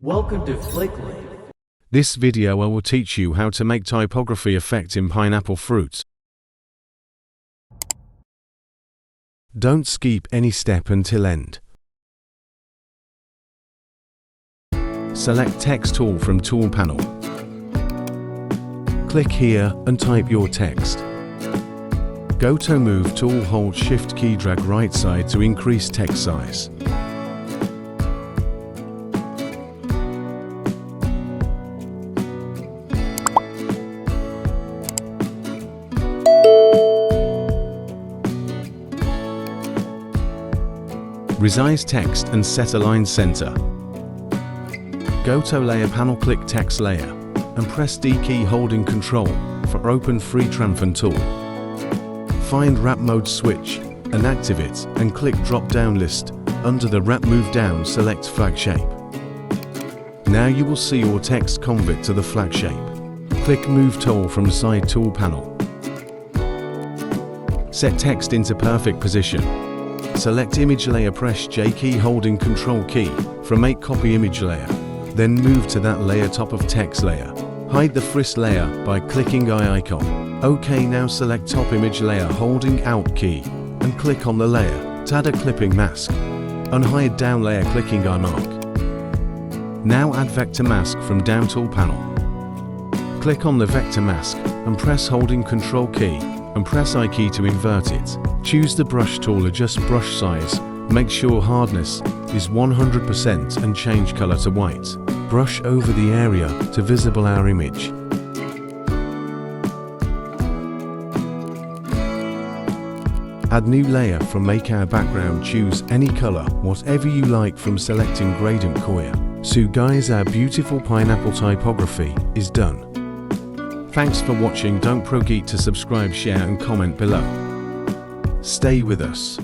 Welcome to Flickly. This video I will teach you how to make typography effect in pineapple fruits. Don't skip any step until end. Select Text tool from Tool panel. Click here and type your text. Go to Move tool, hold Shift key, drag right side to increase text size. Resize text and set align center. Go to Layer panel, click Text Layer, and press D key holding Control for open free transform tool. Find Wrap Mode switch and activate and click drop down list. Under the Wrap move down, select Flag Shape. Now you will see your text convert to the flag shape. Click Move tool from Side tool panel. Set text into perfect position. Select image layer, press J key holding Control key for make copy image layer. Then move to that layer top of text layer. Hide the first layer by clicking eye icon. OK, now select top image layer holding Alt key and click on the layer to add a clipping mask. Unhide down layer clicking eye mark. Now add vector mask from down tool panel. Click on the vector mask and press holding Control key and press I key to invert it. Choose the brush tool, adjust brush size, make sure hardness is 100% and change color to white. Brush over the area to visible our image. Add new layer from make our background, choose any color, whatever you like from selecting gradient color. So guys, our beautiful pineapple typography is done. Thanks for watching. Don't forget to subscribe, share and comment below. Stay with us.